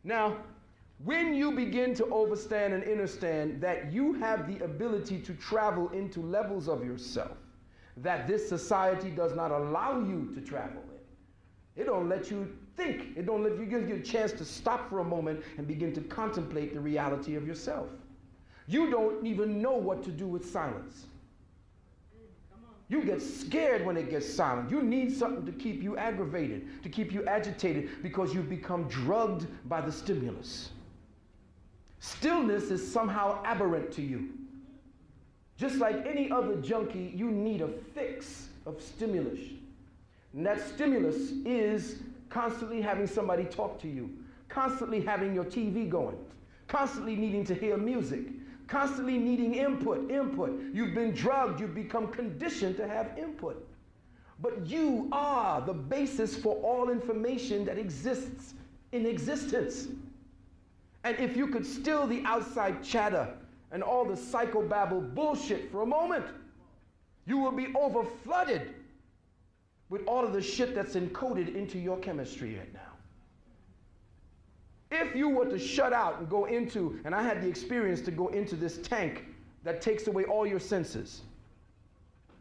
Now, when you begin to overstand and understand that you have the ability to travel into levels of yourself that this society does not allow you to travel in, it don't let you think. It don't let you get a chance to stop for a moment and begin to contemplate the reality of yourself. You don't even know what to do with silence. You get scared when it gets silent. You need something to keep you aggravated, to keep you agitated, because you've become drugged by the stimulus. Stillness is somehow aberrant to you. Just like any other junkie, you need a fix of stimulus. And that stimulus is constantly having somebody talk to you, constantly having your TV going, constantly needing to hear music, constantly needing input. You've been drugged, you've become conditioned to have input. But you are the basis for all information that exists in existence. And if you could still the outside chatter and all the psychobabble bullshit for a moment, you will be overflooded with all of the shit that's encoded into your chemistry right now. If you were to shut out and go into, and I had the experience to go into this tank that takes away all your senses,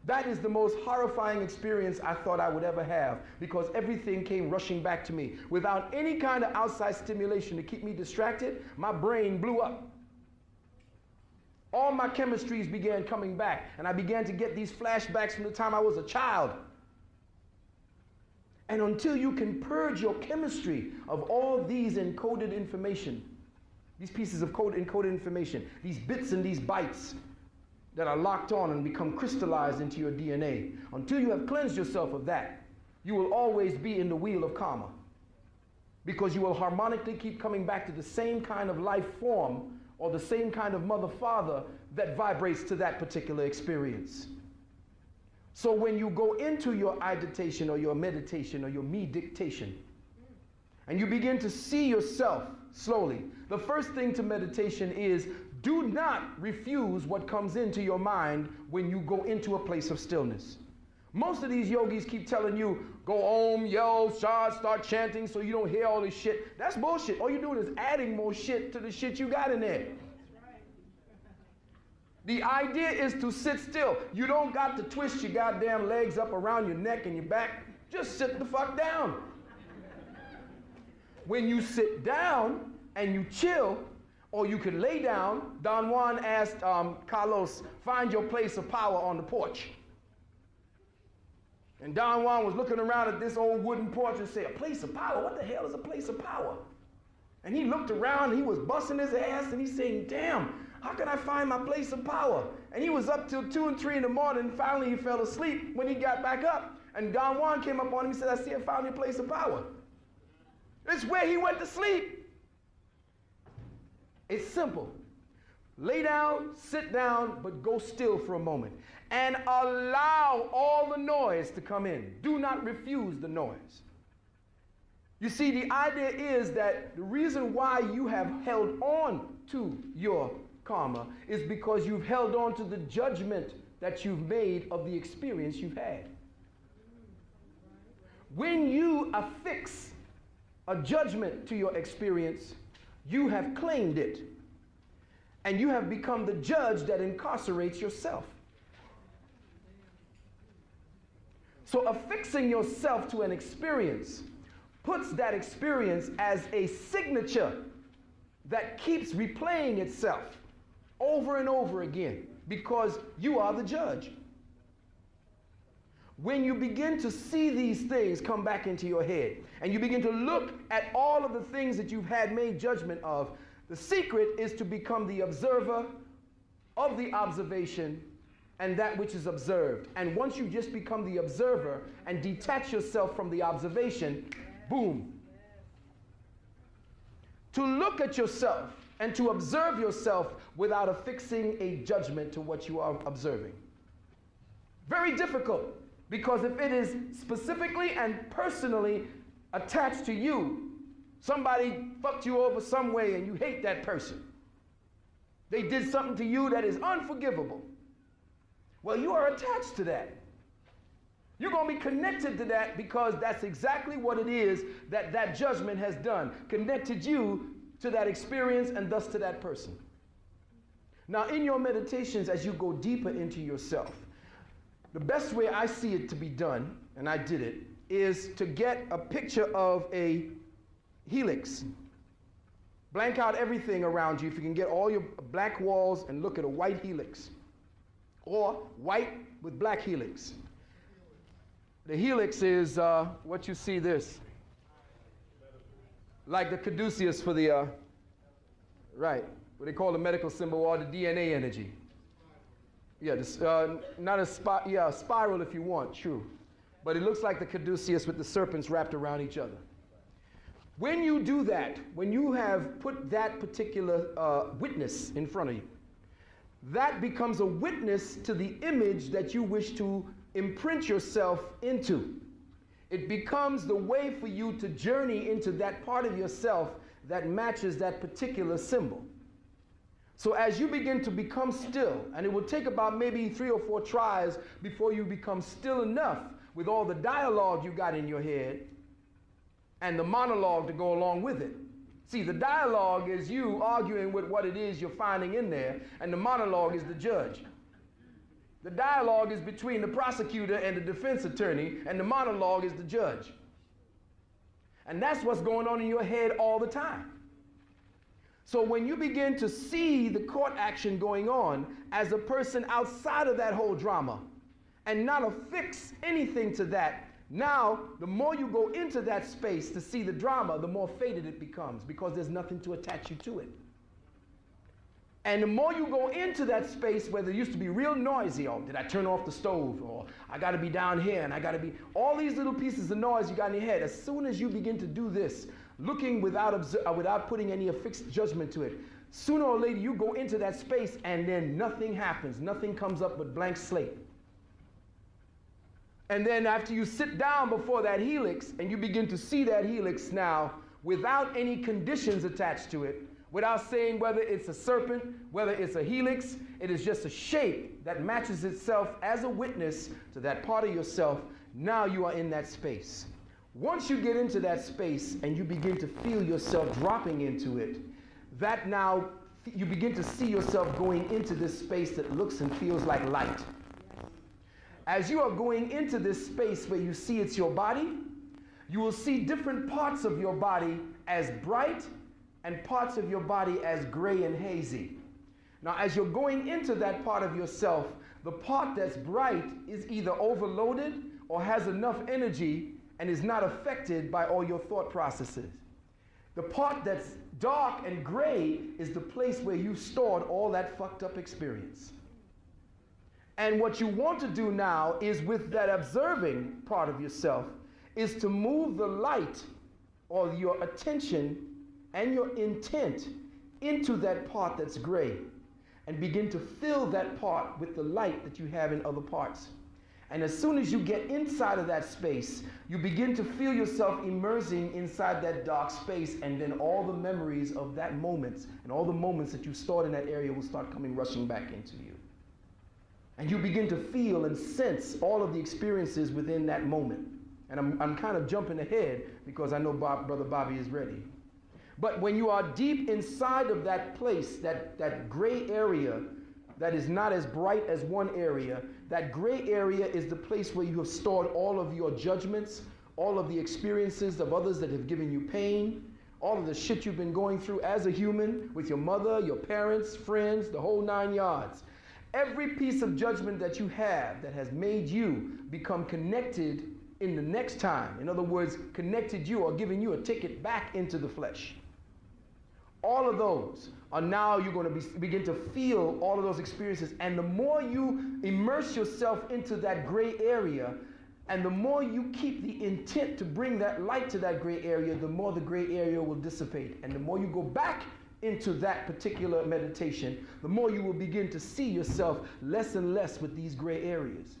that is the most horrifying experience I thought I would ever have, because everything came rushing back to me. Without any kind of outside stimulation to keep me distracted, my brain blew up. All my chemistries began coming back, and I began to get these flashbacks from the time I was a child. And until you can purge your chemistry of all these encoded information, these pieces of encoded information, these bits and these bytes that are locked on and become crystallized into your DNA, until you have cleansed yourself of that, you will always be in the wheel of karma. Because you will harmonically keep coming back to the same kind of life form or the same kind of mother-father that vibrates to that particular experience. So when you go into your agitation or your meditation or your me-dictation, and you begin to see yourself slowly, the first thing to meditation is do not refuse what comes into your mind when you go into a place of stillness. Most of these yogis keep telling you, go om, yell, start chanting so you don't hear all this shit. That's bullshit. All you're doing is adding more shit to the shit you got in there. The idea is to sit still. You don't got to twist your goddamn legs up around your neck and your back. Just sit the fuck down. When you sit down and you chill, or you can lay down, Don Juan asked Carlos, find your place of power on the porch. And Don Juan was looking around at this old wooden porch and said, a place of power? What the hell is a place of power? And he looked around, and he was busting his ass, and he's saying, damn, how can I find my place of power? And he was up till 2 and 3 in the morning, and finally he fell asleep. When he got back up, and Don Juan came up on him and said, I see I found your place of power. It's where he went to sleep. It's simple. Lay down, sit down, but go still for a moment. And allow all the noise to come in. Do not refuse the noise. You see, the idea is that the reason why you have held on to your karma is because you've held on to the judgment that you've made of the experience you've had. When you affix a judgment to your experience, you have claimed it. And you have become the judge that incarcerates yourself. So affixing yourself to an experience puts that experience as a signature that keeps replaying itself over and over again because you are the judge. When you begin to see these things come back into your head and you begin to look at all of the things that you've had made judgment of, the secret is to become the observer of the observation and that which is observed. And once you just become the observer and detach yourself from the observation, boom. To look at yourself and to observe yourself without affixing a judgment to what you are observing. Very difficult, because if it is specifically and personally attached to you, somebody fucked you over some way and you hate that person. They did something to you that is unforgivable. Well, you are attached to that. You're going to be connected to that because that's exactly what it is that that judgment has done. Connected you to that experience and thus to that person. Now, in your meditations, as you go deeper into yourself, the best way I see it to be done, and I did it, is to get a picture of a helix. Blank out everything around you. If you can get all your black walls and look at a white helix, or white with black helix. The helix is what you see this. Like the caduceus for the, right, what they call the medical symbol or the DNA energy. Yeah, this, not a spiral if you want, true. But it looks like the caduceus with the serpents wrapped around each other. When you do that, when you have put that particular witness in front of you, that becomes a witness to the image that you wish to imprint yourself into. It becomes the way for you to journey into that part of yourself that matches that particular symbol. So as you begin to become still, and it will take about maybe 3 or 4 tries before you become still enough with all the dialogue you got in your head and the monologue to go along with it. See, the dialogue is you arguing with what it is you're finding in there, and the monologue is the judge. The dialogue is between the prosecutor and the defense attorney, and the monologue is the judge. And that's what's going on in your head all the time. So when you begin to see the court action going on as a person outside of that whole drama and not affix anything to that, now the more you go into that space to see the drama, the more faded it becomes because there's nothing to attach you to it. And the more you go into that space where there used to be real noisy, oh, did I turn off the stove? Or I got to be down here and I got to be, all these little pieces of noise you got in your head, as soon as you begin to do this, looking without putting any affixed judgment to it, sooner or later you go into that space and then nothing happens. Nothing comes up but blank slate. And then after you sit down before that helix and you begin to see that helix now without any conditions attached to it, without saying whether it's a serpent, whether it's a helix, it is just a shape that matches itself as a witness to that part of yourself. Now you are in that space. Once you get into that space and you begin to feel yourself dropping into it, that now you begin to see yourself going into this space that looks and feels like light. As you are going into this space where you see it's your body, you will see different parts of your body as bright and parts of your body as gray and hazy. Now, as you're going into that part of yourself, the part that's bright is either overloaded or has enough energy and is not affected by all your thought processes. The part that's dark and gray is the place where you stored all that fucked up experience. And what you want to do now is, with that observing part of yourself, is to move the light or your attention and your intent into that part that's gray and begin to fill that part with the light that you have in other parts. And as soon as you get inside of that space, you begin to feel yourself immersing inside that dark space, and then all the memories of that moment and all the moments that you stored in that area will start coming rushing back into you. And you begin to feel and sense all of the experiences within that moment. And I'm kind of jumping ahead because I know Brother Bobby is ready. But when you are deep inside of that place, that gray area that is not as bright as one area, that gray area is the place where you have stored all of your judgments, all of the experiences of others that have given you pain, all of the shit you've been going through as a human with your mother, your parents, friends, the whole 9 yards. Every piece of judgment that you have that has made you become connected in the next time, in other words, connected you or given you a ticket back into the flesh. All of those are now you're going to begin to feel all of those experiences. And the more you immerse yourself into that gray area, and the more you keep the intent to bring that light to that gray area, the more the gray area will dissipate. And the more you go back into that particular meditation, the more you will begin to see yourself less and less with these gray areas.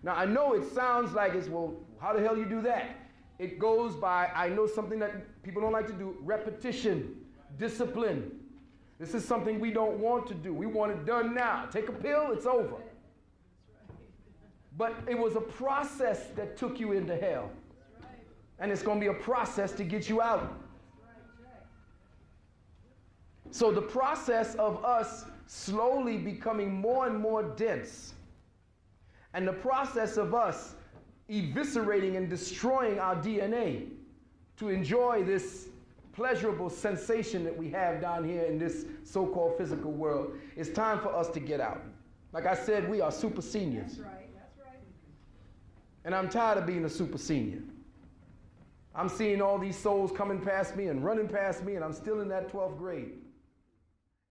Now, I know it sounds like it's, well, how the hell you do that? It goes by, I know something that people don't like to do, repetition, discipline. This is something we don't want to do. We want it done now. Take a pill, it's over. But it was a process that took you into hell. And it's going to be a process to get you out. So the process of us slowly becoming more and more dense, and the process of us eviscerating and destroying our DNA to enjoy this pleasurable sensation that we have down here in this so-called physical world, it's time for us to get out. Like I said, we are super seniors. That's right, that's right. And I'm tired of being a super senior. I'm seeing all these souls coming past me and running past me, and I'm still in that 12th grade.